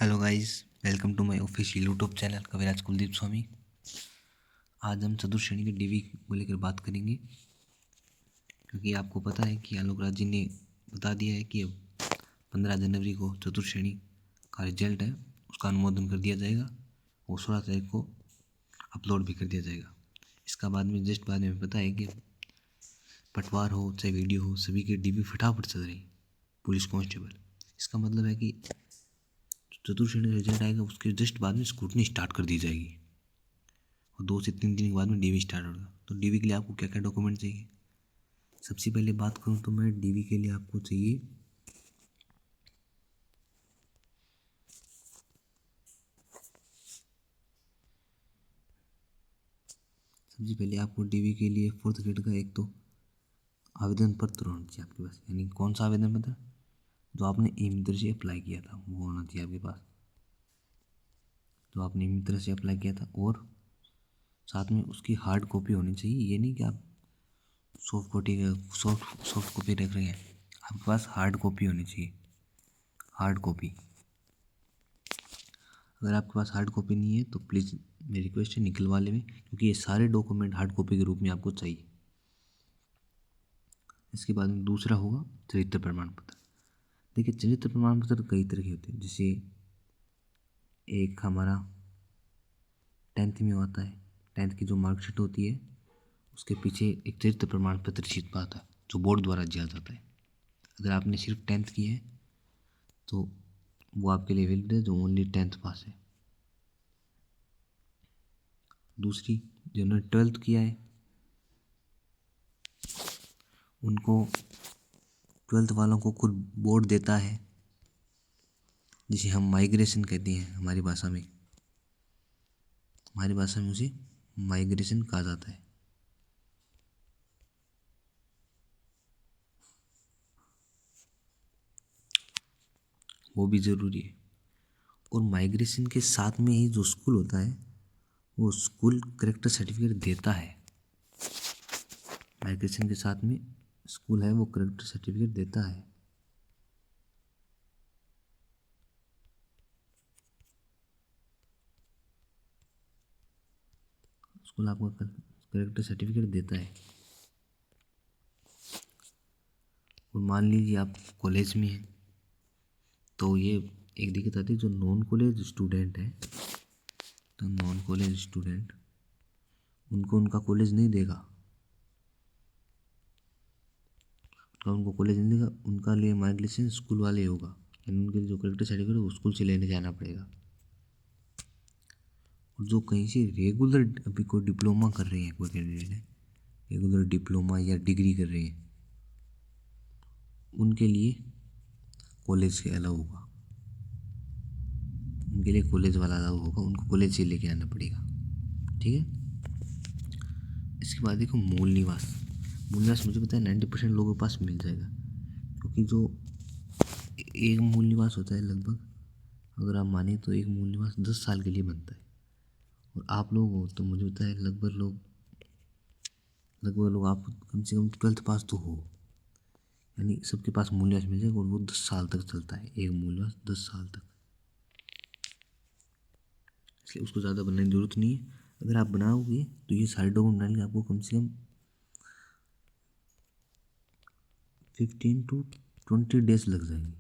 Hello guys, welcome to my official YouTube channel Kaviraj Kuldeep Swami. आज हम चतुर्थ श्रेणी के डीवी को लेकर बात करेंगे, क्योंकि आपको पता है कि आलोक राज जी ने बता दिया है कि अब 15 जनवरी को चतुर्थ श्रेणी का रिजल्ट है, उसका अनुमोदन कर दिया जाएगा और 16 तारीख को अपलोड भी कर दिया जाएगा। इसका बाद में पता है कि पटवार हो चाहे वीडियो हो, सभी के डीवी फटाफट चल रही, पुलिस कांस्टेबल। इसका मतलब है कि चतुर्थ श्रेणी का रिजल्ट आएगा, उसके जस्ट बाद में स्क्रूटनी स्टार्ट कर दी जाएगी और 2 से 3 दिन के बाद में डीवी स्टार्ट होगा। तो डीवी के लिए आपको क्या क्या डॉक्यूमेंट चाहिए? सबसे पहले बात करूँ तो मैं डीवी के लिए आपको चाहिए सबसे पहले आपको डीवी के लिए 4th ग्रेड का एक तो आवेदन पत्र होना चाहिए आपके पास। यानी कौन सा आवेदन पत्र? जो आपने ई मित्र से अप्लाई किया था वो होना चाहिए आपके पास, जो आपने ई मित्र से अप्लाई किया था। और साथ में उसकी हार्ड कॉपी होनी चाहिए। ये नहीं कि आप सॉफ्ट कॉपी रख रहे हैं, आपके पास हार्ड कॉपी होनी चाहिए। हार्ड कॉपी, अगर आपके पास हार्ड कॉपी नहीं है तो प्लीज़ मेरी रिक्वेस्ट है निकलवा लें, क्योंकि ये सारे डॉक्यूमेंट हार्ड कॉपी के रूप में आपको चाहिए। इसके बाद में दूसरा होगा चरित्र प्रमाण पत्र। देखिए, चरित्र प्रमाण पत्र कई तरह के होते हैं। जैसे एक हमारा 10th में आता है, 10th की जो मार्कशीट होती है उसके पीछे एक चरित्र प्रमाण पत्र छिपा आता है, जो बोर्ड द्वारा दिया जाता है। अगर आपने सिर्फ 10th की है तो वो आपके लिए वैलिड है, जो ओनली 10th पास है। दूसरी, जिन्होंने 12th किया है उनको 12th वालों को खुद बोर्ड देता है, जिसे हम माइग्रेशन कहते हैं हमारी भाषा में उसे माइग्रेशन कहा जाता है। वो भी ज़रूरी है। और माइग्रेशन के साथ में ही जो स्कूल होता है वो स्कूल करेक्टर सर्टिफिकेट देता है। माइग्रेशन के साथ में स्कूल है वो करेक्टर सर्टिफिकेट देता है। स्कूल आपको करेक्टर सर्टिफिकेट देता है। और मान लीजिए आप कॉलेज में हैं तो ये एक दिक्कत आती है। जो नॉन कॉलेज स्टूडेंट है, तो नॉन कॉलेज स्टूडेंट उनको उनका कॉलेज नहीं देगा, उनको कॉलेज नहीं देगा, उनका लिए माइग्रेशन स्कूल वाले होगा। यानी उनके जो करेक्टर सर्टिफिकेट है वो स्कूल से लेने जाना पड़ेगा। और जो कहीं से रेगुलर अभी कोई डिप्लोमा कर रहे हैं, कोई कैंडिडेट है रेगुलर डिप्लोमा या डिग्री कर रहे हैं, उनके लिए कॉलेज के अलाउ होगा, उनके लिए कॉलेज वाला अलाउ होगा, उनको कॉलेज से लेके आना पड़ेगा। ठीक है। इसके बाद देखो मूल निवास। मुझे पता है 90% लोगों के पास मिल जाएगा, क्योंकि जो एक मूल निवास होता है लगभग, अगर आप माने तो एक मूल निवास 10 साल के लिए बनता है। और आप लोग हो तो मुझे पता है लगभग लोग आप कम से कम 12th पास तो हो, यानी सबके पास मूल निवास मिल जाएगा। और वो 10 साल तक चलता है, एक मूल निवास 10 साल तक, इसलिए उसको ज़्यादा बनाने की जरूरत नहीं है। अगर आप बनाओगे तो ये सारे डॉक्यूमेंट बनाने के आपको कम से कम 15 to 20 डेज लग जाएंगे।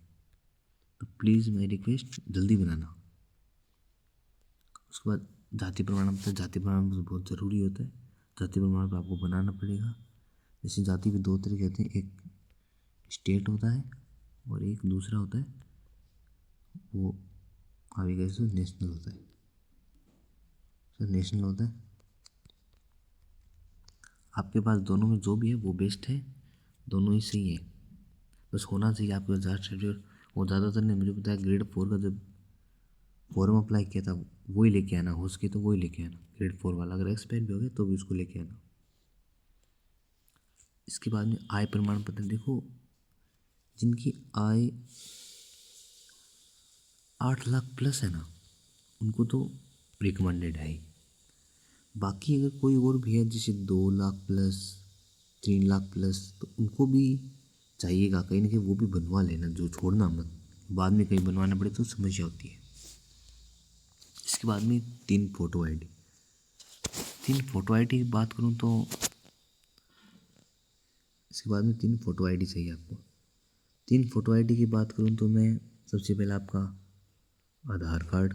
तो प्लीज़ मेरी रिक्वेस्ट जल्दी बनाना। उसके बाद जाति प्रमाण पत्र। जाति प्रमाण पत्र बहुत ज़रूरी होता है। जाति प्रमाण पत्र आपको बनाना पड़ेगा। जैसे जाति भी 2 तरह के होते हैं, एक स्टेट होता है और एक दूसरा होता है वो अभी कैसे नेशनल होता है। सर नेशनल होता है, आपके पास दोनों में जो भी है वो बेस्ट है, दोनों ही सही है। बस होना चाहिए आपके पास जाट सर्टिफिकेट। और ज़्यादातर ने मुझे बताया ग्रेड 4 का जब फॉर्म अप्लाई किया था वही लेके आना, हो सके तो वही लेके आना, ग्रेड 4 वाला। अगर एक्सपायर भी हो गया तो भी उसको लेके आना। इसके बाद में आय प्रमाण पत्र। देखो, जिनकी आय 8 लाख प्लस है ना, उनको तो रिकमेंडेड है ही। बाकी अगर कोई और भी है जैसे 2 लाख प्लस, 3 लाख प्लस, तो उनको भी चाहिएगा। कहीं ना कहीं वो भी बनवा लेना, जो छोड़ना मत, बाद में कहीं बनवाना पड़े तो समस्या होती है। इसके बाद में 3 फ़ोटो आईडी। 3 फ़ोटो आईडी की बात करूँ तो इसके बाद में 3 फ़ोटो आईडी चाहिए आपको। 3 फ़ोटो आईडी की बात करूँ तो मैं सबसे पहले आपका आधार कार्ड,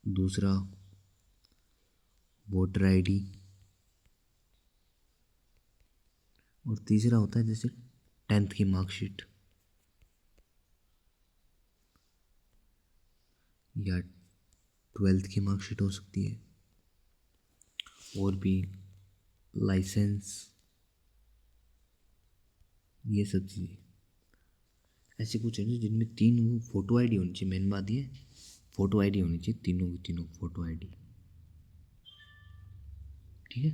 दूसरा वोटर आईडी और तीसरा होता है जैसे 10th की मार्कशीट या 12th की मार्कशीट हो सकती है, और भी लाइसेंस, ये सब चीज़ें ऐसे कुछ है जिनमें 3 वो फ़ोटो आईडी होनी चाहिए। मेन बात ये फ़ोटो आईडी होनी चाहिए, तीनों की तीनों फ़ोटो आईडी। ठीक है।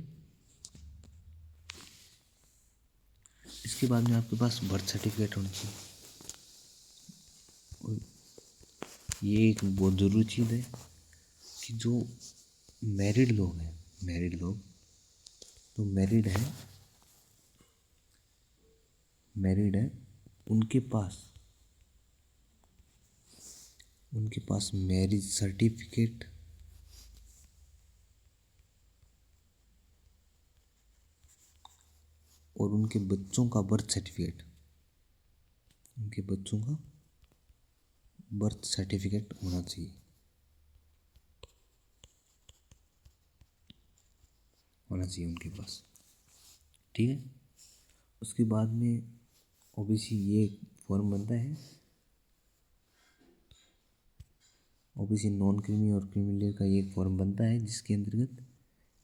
इसके बाद में आपके पास बर्थ सर्टिफिकेट होनी चाहिए, और ये एक बहुत ज़रूरी चीज़ है कि जो मैरिड लोग हैं, मैरिड लोग तो मैरिड है उनके पास मैरिज सर्टिफिकेट और उनके बच्चों का बर्थ सर्टिफिकेट होना चाहिए उनके पास। ठीक है। उसके बाद में ओबीसी ये फॉर्म बनता है, ओबीसी नॉन क्रीमी और क्रीमी लेयर का ये फॉर्म बनता है, जिसके अंतर्गत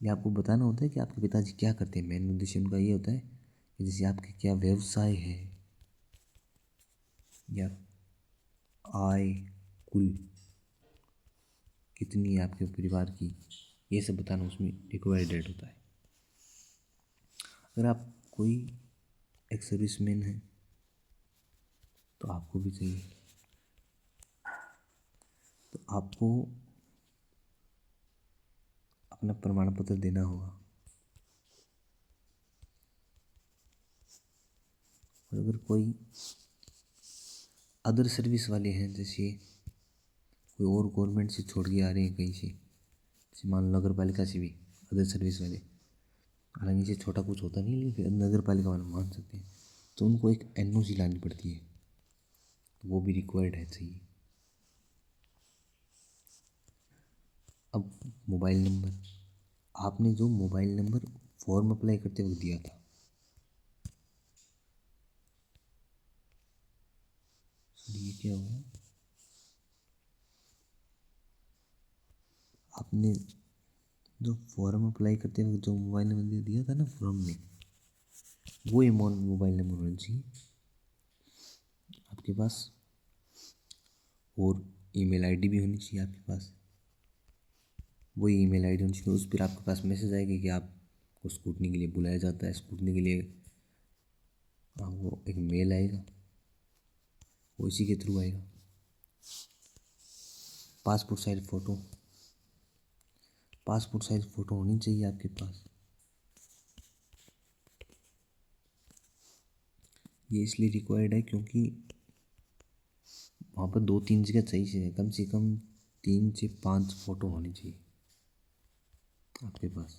ये आपको बताना होता है कि आपके पिताजी क्या करते हैं। मेन उद्देश्य उनका ये होता है कि जैसे आपके क्या व्यवसाय है या आय कुल कितनी है आपके परिवार की, ये सब बताना उसमें रिक्वायर्ड होता है। अगर आप कोई एक सर्विसमैन है तो आपको भी चाहिए, तो आपको अपना प्रमाण पत्र देना होगा। और अगर कोई अदर सर्विस वाले हैं, जैसे कोई और गवर्नमेंट से छोड़ के आ रहे हैं कहीं से, जैसे मान लो नगर पालिका से भी अदर सर्विस वाले, हालांकि इसे छोटा कुछ होता नहीं लेकिन फिर नगर पालिका वाले मान सकते हैं, तो उनको एक एनओसी लानी पड़ती है, तो वो भी रिक्वायर्ड है, चाहिए। अब मोबाइल नंबर, आपने जो मोबाइल नंबर फॉर्म अप्लाई करते वक्त दिया था, ये क्या हुआ, आपने जो फॉर्म अप्लाई करते वक्त जो मोबाइल नंबर दिया था ना फॉर्म में, वो मोबाइल नंबर होना चाहिए आपके पास, और ईमेल आईडी भी होनी चाहिए आपके पास। वही ईमेल आईडी होनी चाहिए, उस पर आपके पास मैसेज आएगा कि आपको स्कूटनी के लिए बुलाया जाता है। स्कूटनी के लिए वो एक मेल आएगा, वो इसी के थ्रू आएगा। पासपोर्ट साइज फ़ोटो होनी चाहिए आपके पास। ये इसलिए रिक्वायर्ड है क्योंकि वहाँ पर 2-3 जगह चाहिए, कम से कम 3 से 5 फ़ोटो होनी चाहिए आपके पास,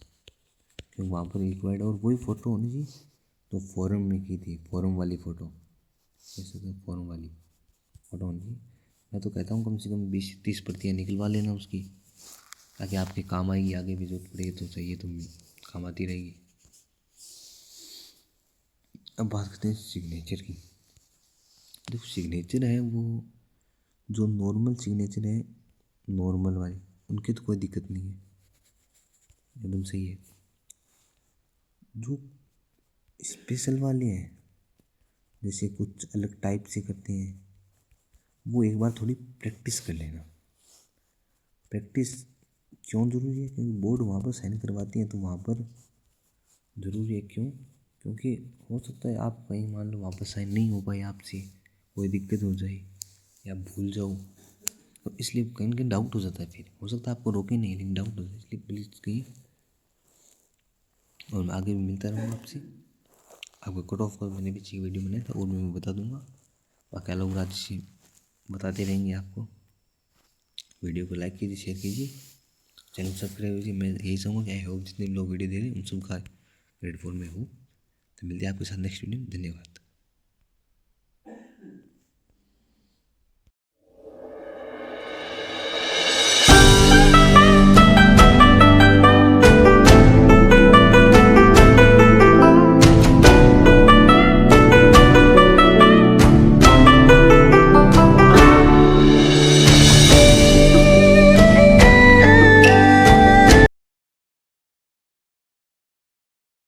क्योंकि वहाँ पर रिक्वायर्ड है। और वही फ़ोटो होनी चाहिए तो फॉर्म में की थी, फॉर्म वाली फ़ोटो, जैसे तो फॉर्म वाली फ़ोटो होनी चाहिए। मैं तो कहता हूँ कम से कम 20-30 प्रतियाँ निकलवा लेना उसकी, ताकि आपके काम आएगी, आगे भी जरूरत पड़ेगी तो चाहिए तो काम आती रहेगी। अब बात करते हैं सिग्नेचर की। देखो सिग्नेचर है वो जो नॉर्मल सिग्नेचर है, नॉर्मल वाले, उनकी तो कोई दिक्कत नहीं है, एकदम सही है। जो स्पेशल वाले हैं, जैसे कुछ अलग टाइप से करते हैं, वो एक बार थोड़ी प्रैक्टिस कर लेना। प्रैक्टिस क्यों ज़रूरी है, क्योंकि बोर्ड वहाँ पर साइन करवाती हैं, तो वहाँ पर ज़रूरी है। क्यों? क्योंकि हो सकता है आप कहीं मान लो वहाँ पर साइन नहीं हो पाए, आपसे कोई दिक्कत हो जाए या भूल जाओ, तो इसलिए कहीं ना कहीं डाउट हो जाता है। फिर हो सकता है आपको रोके नहीं, लेकिन डाउट हो जाए, इसलिए प्लीज़ कहीं। और मैं आगे भी मिलता रहूँगा आपसे। आपको कट ऑफ का मैंने भी वीडियो बनाया था, और मैं बता दूँगा, बाकी अलग राज्य से बताते रहेंगे आपको। वीडियो को लाइक कीजिए, शेयर कीजिए, चैनल सब्सक्राइब कीजिए। मैं यही चाहूँगा कि आई होप जितने भी लोग वीडियो दे रहे हैं उन सबका ग्रेड 4 में हो। तो मिलते हैं आपके साथ नेक्स्ट वीडियो में। धन्यवाद।